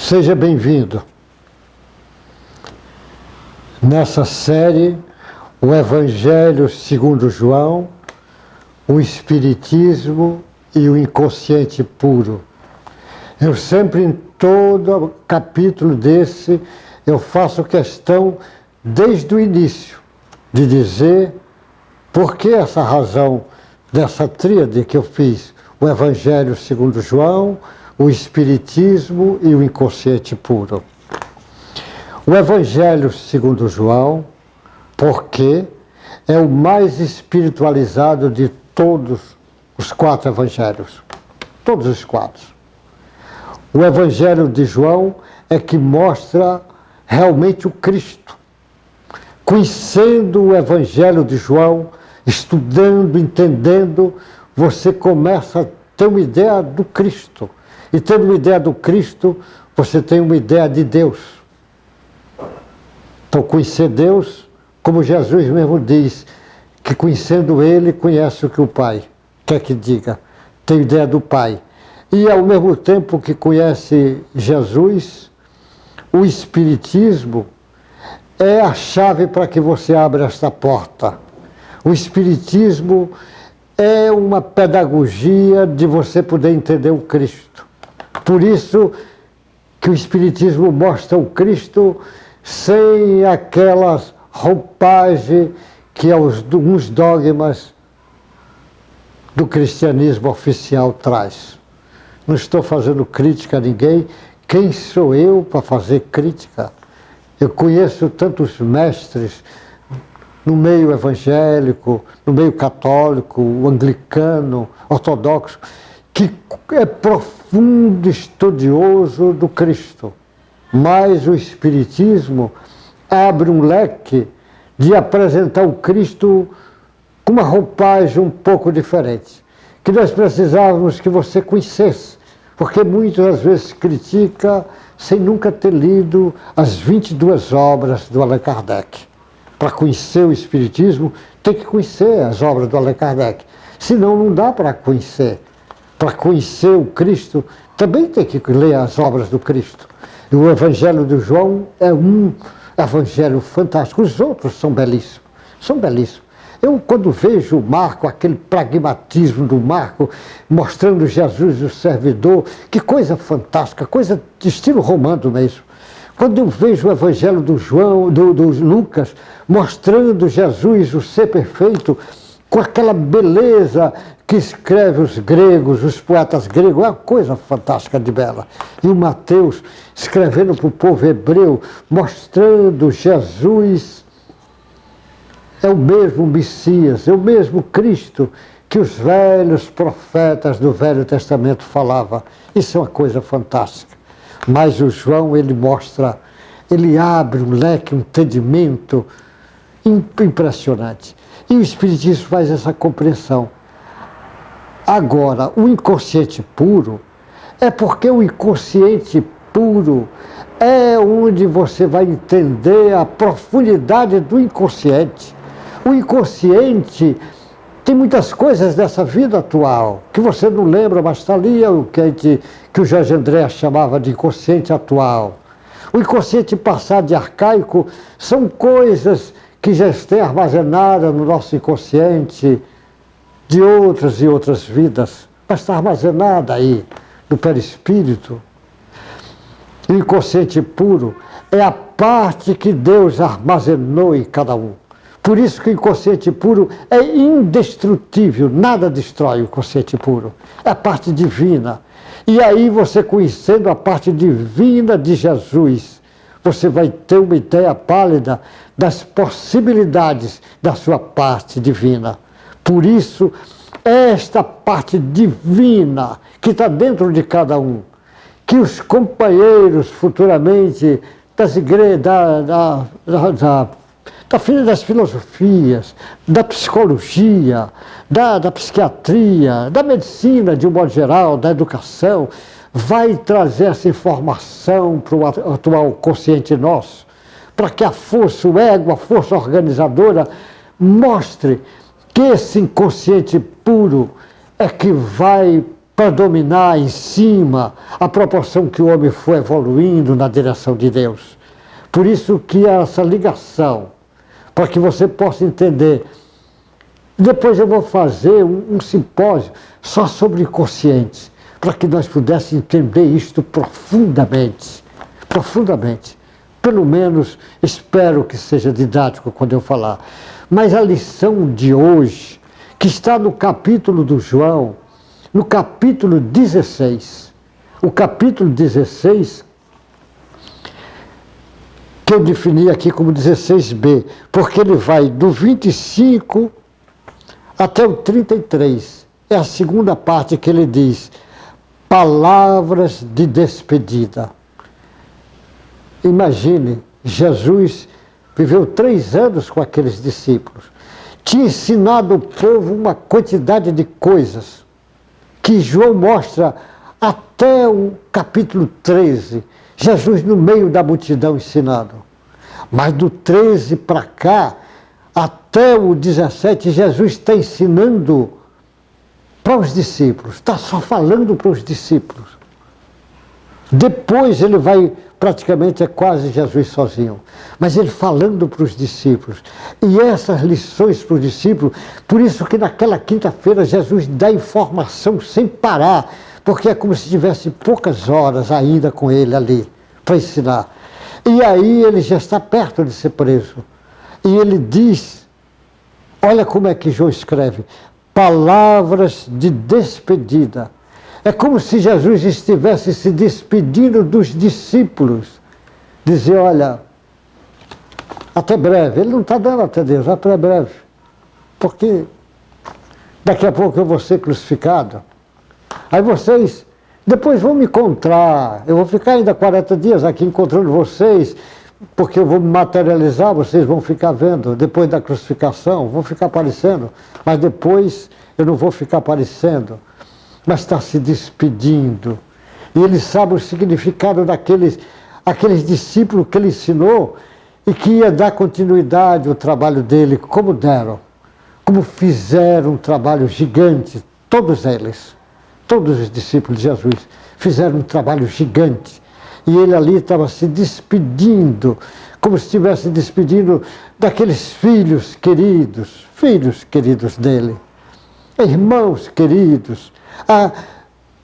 Seja bem-vindo. Nessa série, o Evangelho segundo João, o Espiritismo e o inconsciente puro. Eu sempre, em todo capítulo desse, eu faço questão, desde o início, de dizer por que essa razão dessa tríade que eu fiz, o Evangelho segundo João, o Espiritismo e o inconsciente puro. O Evangelho segundo João, porque é o mais espiritualizado de todos os 4 evangelhos. Todos os 4. O Evangelho de João é que mostra realmente o Cristo. Conhecendo o Evangelho de João, estudando, entendendo, você começa a ter uma ideia do Cristo. E tendo uma ideia do Cristo, você tem uma ideia de Deus. Então, conhecer Deus, como Jesus mesmo diz, que conhecendo Ele, conhece o que o Pai quer que diga. Tem ideia do Pai. E, ao mesmo tempo que conhece Jesus, o Espiritismo é a chave para que você abra esta porta. O Espiritismo é uma pedagogia de você poder entender o Cristo. Por isso que o Espiritismo mostra o Cristo sem aquelas roupagens que alguns dogmas do cristianismo oficial traz. Não estou fazendo crítica a ninguém. Quem sou eu para fazer crítica? Eu conheço tantos mestres no meio evangélico, no meio católico, anglicano, ortodoxo, que é profundo estudioso do Cristo. Mas o Espiritismo abre um leque de apresentar o Cristo com uma roupagem um pouco diferente, que nós precisávamos que você conhecesse, porque muitas vezes critica sem nunca ter lido as 22 obras do Allan Kardec. Para conhecer o Espiritismo, tem que conhecer as obras do Allan Kardec, senão não dá para conhecer. Para conhecer o Cristo, também tem que ler as obras do Cristo. E o Evangelho de João é um evangelho fantástico. Os outros são belíssimos. São belíssimos. Eu, quando vejo o Marco, aquele pragmatismo do Marco, mostrando Jesus o servidor, que coisa fantástica, coisa de estilo romano mesmo. Quando eu vejo o Evangelho do João, do Lucas, mostrando Jesus o ser perfeito, com aquela beleza que escreve os gregos, os poetas gregos, é uma coisa fantástica de bela. E o Mateus escrevendo para o povo hebreu, mostrando Jesus é o mesmo Messias, é o mesmo Cristo que os velhos profetas do Velho Testamento falavam. Isso é uma coisa fantástica. Mas o João, ele mostra, ele abre um leque, um entendimento impressionante. E o Espiritismo faz essa compreensão. Agora, o inconsciente puro é porque o inconsciente puro é onde você vai entender a profundidade do inconsciente. O inconsciente tem muitas coisas dessa vida atual que você não lembra, mas está ali o que o Jorge André chamava de inconsciente atual. O inconsciente passado e arcaico são coisas que já estão armazenadas no nosso inconsciente de outras e outras vidas, mas está armazenada aí no perispírito. O inconsciente puro é a parte que Deus armazenou em cada um. Por isso que o inconsciente puro é indestrutível, nada destrói o inconsciente puro. É a parte divina. E aí você, conhecendo a parte divina de Jesus, você vai ter uma ideia pálida das possibilidades da sua parte divina. Por isso, esta parte divina que está dentro de cada um, que os companheiros futuramente das igrejas, das filosofias, da psicologia, da psiquiatria, da medicina de um modo geral, da educação, vai trazer essa informação para o atual consciente nosso, para que a força, o ego, a força organizadora, mostre que esse inconsciente puro é que vai para dominar em cima, à proporção que o homem foi evoluindo na direção de Deus. Por isso que essa ligação, para que você possa entender. Depois eu vou fazer um simpósio só sobre inconscientes, para que nós pudéssemos entender isto profundamente. Profundamente. Pelo menos espero que seja didático quando eu falar. Mas a lição de hoje, que está no capítulo do João, no capítulo 16. O capítulo 16, que eu defini aqui como 16b, porque ele vai do 25 até o 33. É a segunda parte que ele diz, palavras de despedida. Imagine, Jesus viveu 3 anos com aqueles discípulos. Tinha ensinado ao povo uma quantidade de coisas que João mostra até o capítulo 13. Jesus no meio da multidão ensinando. Mas do 13 para cá, até o 17, Jesus está ensinando para os discípulos. Está só falando para os discípulos. Depois ele vai, praticamente é quase Jesus sozinho, mas ele falando para os discípulos. E essas lições para os discípulos, por isso que naquela quinta-feira Jesus dá informação sem parar, porque é como se tivesse poucas horas ainda com ele ali, para ensinar. E aí ele já está perto de ser preso. E ele diz, olha como é que João escreve, palavras de despedida. É como se Jesus estivesse se despedindo dos discípulos. Dizer, olha, até breve. Ele não está dando até Deus, até breve. Porque daqui a pouco eu vou ser crucificado. Aí vocês depois vão me encontrar. Eu vou ficar ainda 40 dias aqui encontrando vocês, porque eu vou me materializar, vocês vão ficar vendo. Depois da crucificação, vou ficar aparecendo. Mas depois eu não vou ficar aparecendo. Mas está se despedindo. E ele sabe o significado daqueles discípulos que ele ensinou e que ia dar continuidade ao trabalho dele, como deram. Como fizeram um trabalho gigante, todos eles, todos os discípulos de Jesus, fizeram um trabalho gigante. E ele ali estava se despedindo, como se estivesse despedindo daqueles filhos queridos dele, irmãos queridos,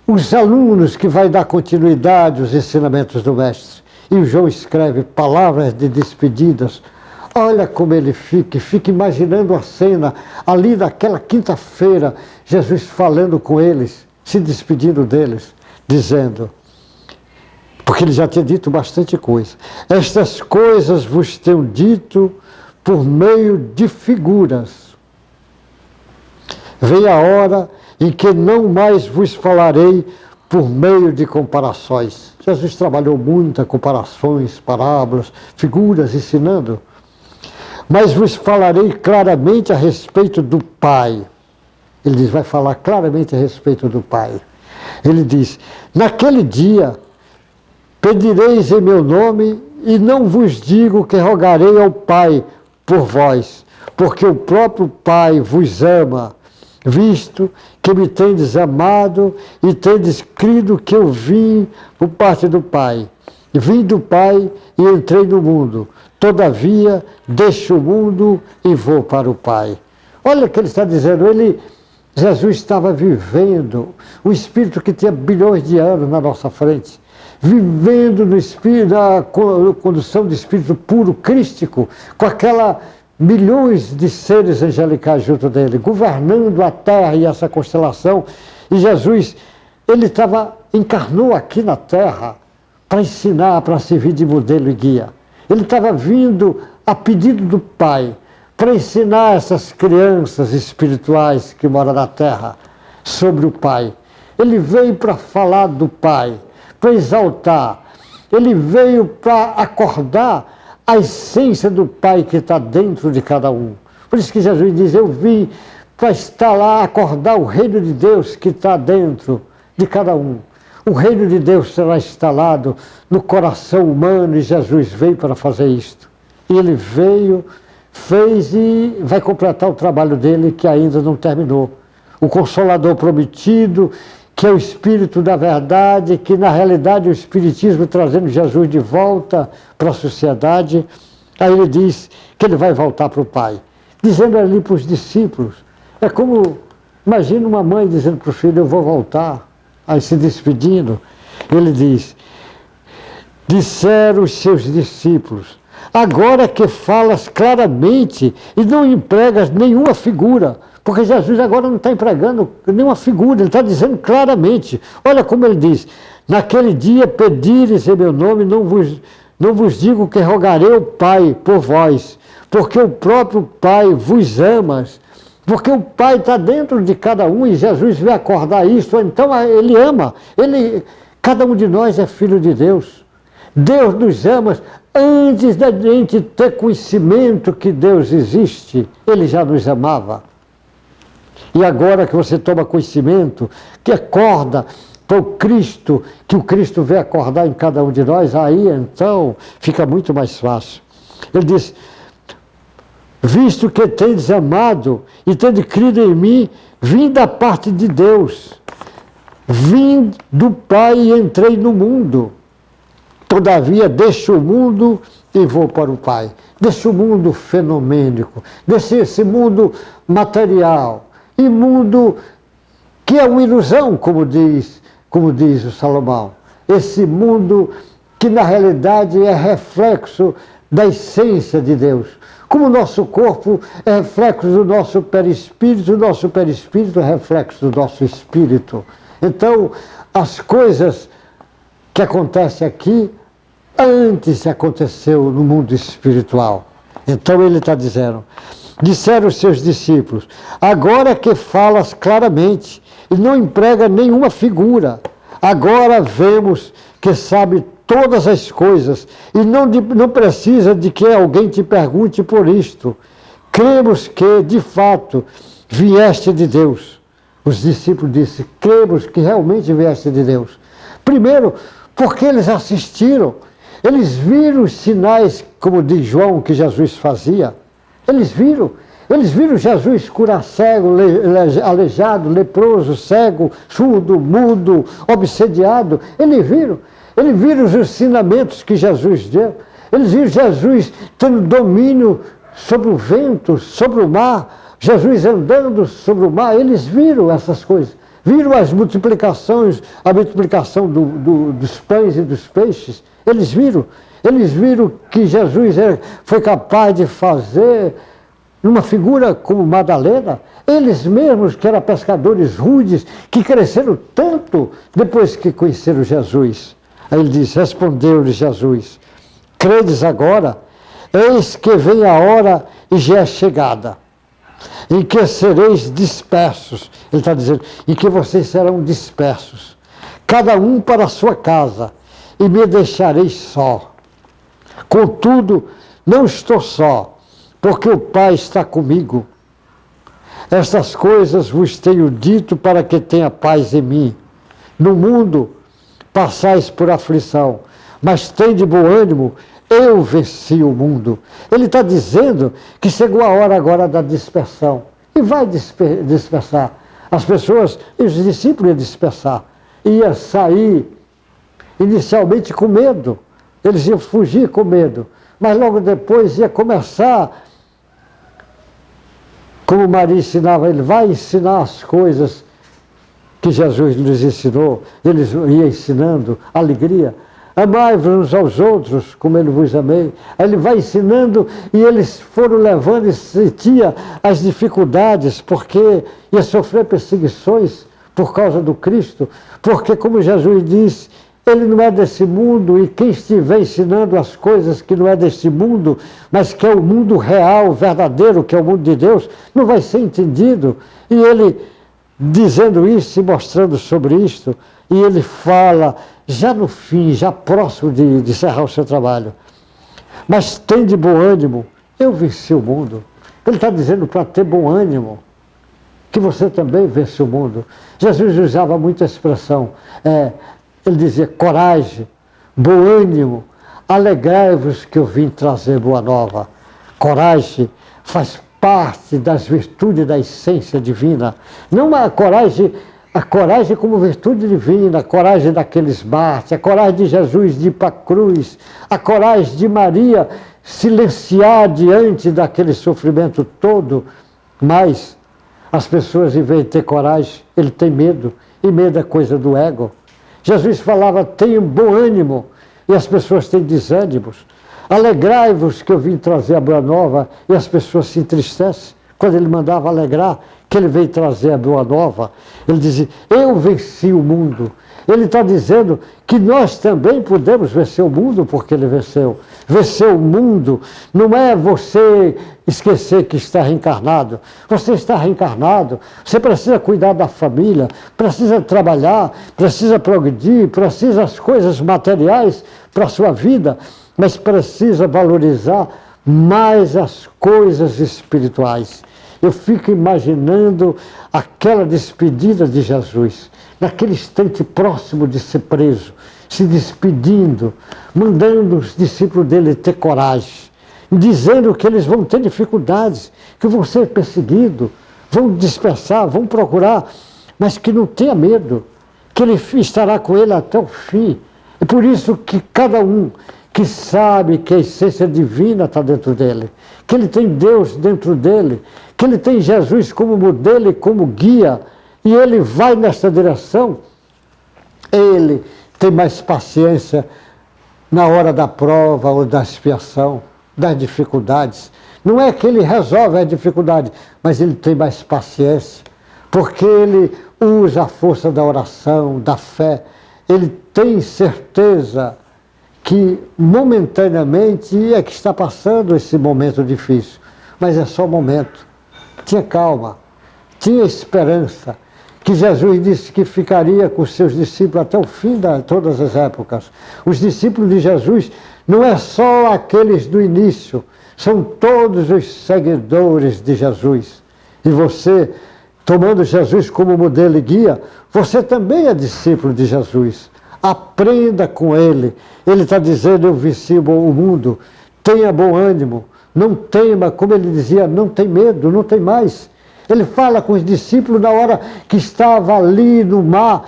os alunos que vai dar continuidade aos ensinamentos do Mestre. E o João escreve palavras de despedidas. Olha como ele fica imaginando a cena ali naquela quinta-feira, Jesus falando com eles, se despedindo deles, dizendo, porque ele já tinha dito bastante coisa, estas coisas vos tenho dito por meio de figuras. Vem a hora em que não mais vos falarei por meio de comparações. Jesus trabalhou muito comparações, parábolas, figuras, ensinando. Mas vos falarei claramente a respeito do Pai. Ele diz, vai falar claramente a respeito do Pai. Ele diz, naquele dia pedireis em meu nome e não vos digo que rogarei ao Pai por vós, porque o próprio Pai vos ama, visto que me tendes amado e tendes crido que eu vim por parte do Pai. Vim do Pai e entrei no mundo. Todavia, deixo o mundo e vou para o Pai. Olha o que ele está dizendo. Jesus estava vivendo o Espírito que tinha bilhões de anos na nossa frente, vivendo no Espírito, na condução do Espírito puro, crístico, com aquela milhões de seres angelicais junto dele, governando a Terra e essa constelação. E Jesus, ele encarnou aqui na Terra para ensinar, para servir de modelo e guia. Ele estava vindo a pedido do Pai para ensinar essas crianças espirituais que moram na Terra sobre o Pai. Ele veio para falar do Pai, para exaltar. Ele veio para acordar a essência do Pai que está dentro de cada um. Por isso que Jesus diz, eu vim para estar lá, acordar o reino de Deus que está dentro de cada um. O reino de Deus será instalado no coração humano e Jesus veio para fazer isto. E ele veio, fez e vai completar o trabalho dele que ainda não terminou. O Consolador prometido, que é o Espírito da verdade, que na realidade o Espiritismo trazendo Jesus de volta para a sociedade. Aí ele diz que ele vai voltar para o Pai, dizendo ali para os discípulos. É como, imagina uma mãe dizendo para o filho, eu vou voltar, aí se despedindo. Ele diz, disseram os seus discípulos, agora que falas claramente e não empregas nenhuma figura, porque Jesus agora não está empregando nenhuma figura, ele está dizendo claramente. Olha como ele diz, naquele dia pedires em meu nome, não vos digo que rogarei ao Pai por vós, porque o próprio Pai vos ama, porque o Pai está dentro de cada um e Jesus vai acordar isso, então ele ama, cada um de nós é filho de Deus. Deus nos ama antes da gente ter conhecimento que Deus existe, ele já nos amava. E agora que você toma conhecimento, que acorda para o Cristo, que o Cristo vem acordar em cada um de nós, aí então fica muito mais fácil. Ele diz, visto que tendes amado e tendes crido em mim, vim da parte de Deus, vim do Pai e entrei no mundo. Todavia deixo o mundo e vou para o Pai. Deixo o mundo fenomênico, deixo esse mundo material, e mundo que é uma ilusão, como diz o Salomão. Esse mundo que na realidade é reflexo da essência de Deus. Como o nosso corpo é reflexo do nosso perispírito, o nosso perispírito é reflexo do nosso espírito. Então, as coisas que acontecem aqui, antes aconteceu no mundo espiritual. Então ele está dizendo, disseram os seus discípulos, agora que falas claramente e não emprega nenhuma figura, agora vemos que sabe todas as coisas e não precisa de que alguém te pergunte por isto. Cremos que, de fato, vieste de Deus. Os discípulos disseram, cremos que realmente vieste de Deus. Primeiro, porque eles assistiram, eles viram os sinais, como diz João, que Jesus fazia. Eles viram Jesus curar cego, aleijado, leproso, cego, surdo, mudo, obsediado. Eles viram os ensinamentos que Jesus deu. Eles viram Jesus tendo domínio sobre o vento, sobre o mar, Jesus andando sobre o mar. Eles viram essas coisas. Viram as multiplicações, a multiplicação dos pães e dos peixes. Eles viram que Jesus foi capaz de fazer numa figura como Madalena, eles mesmos que eram pescadores rudes, que cresceram tanto depois que conheceram Jesus. Aí ele diz, respondeu-lhe Jesus, credes agora? Eis que vem a hora e já é chegada, em que sereis dispersos. Ele está dizendo, em que vocês serão dispersos, cada um para a sua casa, e me deixareis só. Contudo, não estou só, porque o Pai está comigo. Estas coisas vos tenho dito para que tenha paz em mim. No mundo passais por aflição, mas tende bom ânimo, eu venci o mundo. Ele está dizendo que chegou a hora agora da dispersão. E vai dispersar. As pessoas, e os discípulos iam dispersar. Ia sair inicialmente com medo. Eles iam fugir com medo. Mas logo depois ia começar, como Maria ensinava, ele vai ensinar as coisas que Jesus nos ensinou. Ele ia ensinando alegria. Amai-vos uns aos outros, como ele vos amei. Aí ele vai ensinando e eles foram levando e sentia as dificuldades, porque ia sofrer perseguições por causa do Cristo. Porque, como Jesus disse, ele não é desse mundo, e quem estiver ensinando as coisas que não é desse mundo, mas que é o mundo real, verdadeiro, que é o mundo de Deus, não vai ser entendido. E ele, dizendo isso e mostrando sobre isto, e ele fala, já no fim, já próximo de encerrar o seu trabalho, mas tem de bom ânimo, eu venci o mundo. Ele está dizendo para ter bom ânimo, que você também vence o mundo. Jesus usava muita expressão, ele dizia, coragem, bom ânimo, alegrai-vos que eu vim trazer boa nova. Coragem faz parte das virtudes da essência divina. Não a coragem A coragem como virtude divina, a coragem daqueles mártires, a coragem de Jesus de ir para a cruz, a coragem de Maria silenciar diante daquele sofrimento todo. Mas as pessoas, em vez de ter coragem, ele tem medo, e medo é coisa do ego. Jesus falava, tenham bom ânimo, e as pessoas têm desânimos. Alegrai-vos que eu vim trazer a boa nova, e as pessoas se entristecem. Quando ele mandava alegrar, que ele veio trazer a boa nova, ele dizia, eu venci o mundo. Ele está dizendo que nós também podemos vencer o mundo, porque ele venceu. Vencer o mundo não é você esquecer que está reencarnado. Você está reencarnado, você precisa cuidar da família, precisa trabalhar, precisa progredir, precisa as coisas materiais para a sua vida, mas precisa valorizar mais as coisas espirituais. Eu fico imaginando aquela despedida de Jesus, naquele instante próximo de ser preso, se despedindo, mandando os discípulos dele ter coragem, dizendo que eles vão ter dificuldades, que vão ser perseguidos, vão dispersar, vão procurar, mas que não tenha medo, que ele estará com ele até o fim. É por isso que cada um que sabe que a essência divina está dentro dele, que ele tem Deus dentro dele, que ele tem Jesus como modelo e como guia, e ele vai nessa direção, ele tem mais paciência na hora da prova ou da expiação, das dificuldades. Não é que ele resolve a dificuldade, mas ele tem mais paciência, porque ele usa a força da oração, da fé, ele tem certeza que momentaneamente é que está passando esse momento difícil, mas é só um momento. Tinha calma, tinha esperança, que Jesus disse que ficaria com os seus discípulos até o fim de todas as épocas. Os discípulos de Jesus não é só aqueles do início, são todos os seguidores de Jesus. E você, tomando Jesus como modelo e guia, você também é discípulo de Jesus. Aprenda com ele. Ele está dizendo, eu venci o mundo, tenha bom ânimo, não tema, como ele dizia, não tem medo, não tem mais. Ele fala com os discípulos na hora que estava ali no mar,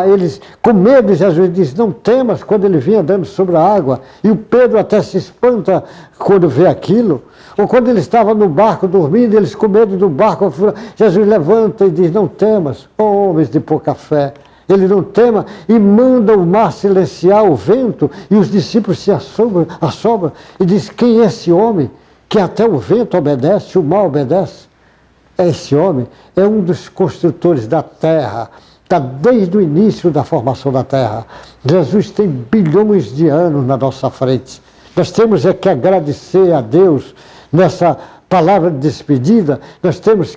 eles com medo, Jesus diz, não temas, quando ele vinha andando sobre a água, e o Pedro até se espanta quando vê aquilo, ou quando ele estava no barco dormindo, eles com medo do barco, Jesus levanta e diz, não temas, homens de pouca fé. Ele não tema e manda o mar silenciar o vento, e os discípulos se assombram e diz, quem é esse homem que até o vento obedece, o mar obedece? Esse homem é um dos construtores da terra, está desde o início da formação da terra. Jesus tem bilhões de anos na nossa frente. Nós temos que agradecer a Deus nessa palavra de despedida, nós tínhamos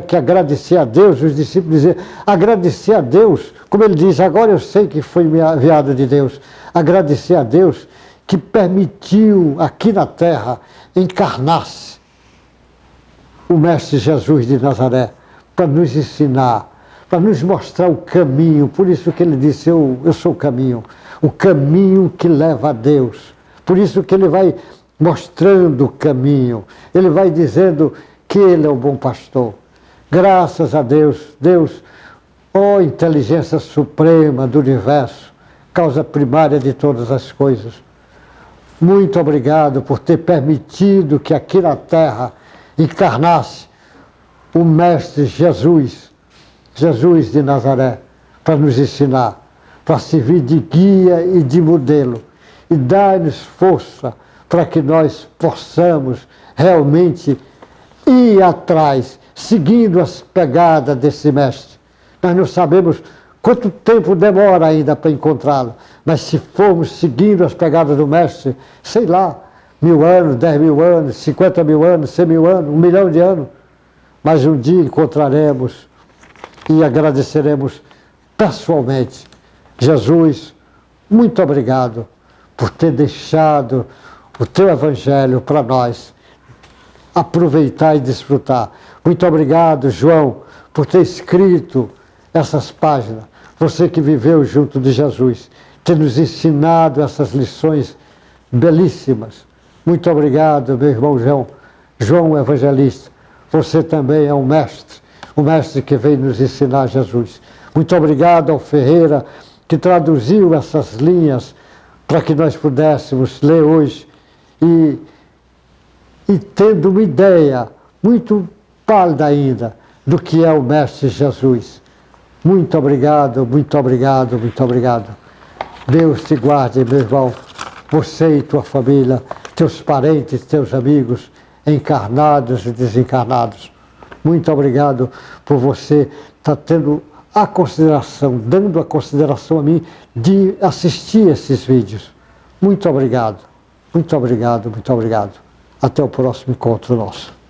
que agradecer a Deus, os discípulos dizer, agradecer a Deus, como ele diz, agora eu sei que foi enviado de Deus, agradecer a Deus que permitiu aqui na terra encarnar-se o Mestre Jesus de Nazaré, para nos ensinar, para nos mostrar o caminho. Por isso que ele disse, eu sou o caminho que leva a Deus. Por isso que ele vai mostrando o caminho, ele vai dizendo que ele é o bom pastor. Graças a Deus, Deus, ó inteligência suprema do universo, causa primária de todas as coisas. Muito obrigado por ter permitido que aqui na terra encarnasse o Mestre Jesus, Jesus de Nazaré, para nos ensinar, para servir de guia e de modelo, e dar-nos força para que nós possamos realmente ir atrás, seguindo as pegadas desse Mestre. Nós não sabemos quanto tempo demora ainda para encontrá-lo, mas se formos seguindo as pegadas do Mestre, sei lá, 1000 anos, 10.000 anos, 50.000 anos, 100.000 anos, 1 milhão de anos, mas um dia encontraremos e agradeceremos pessoalmente. Jesus, muito obrigado por ter deixado o teu Evangelho para nós aproveitar e desfrutar. Muito obrigado, João, por ter escrito essas páginas. Você que viveu junto de Jesus, ter nos ensinado essas lições belíssimas. Muito obrigado, meu irmão João Evangelista. Você também é um mestre. o mestre que veio nos ensinar Jesus. Muito obrigado ao Ferreira, que traduziu essas linhas para que nós pudéssemos ler hoje e tendo uma ideia muito pálida ainda do que é o Mestre Jesus. Muito obrigado, muito obrigado, muito obrigado. Deus te guarde, meu irmão, você e tua família, teus parentes, teus amigos, encarnados e desencarnados. Muito obrigado por você estar tendo a consideração, dando a consideração a mim de assistir esses vídeos. Muito obrigado, muito obrigado, muito obrigado. Até o próximo encontro nosso.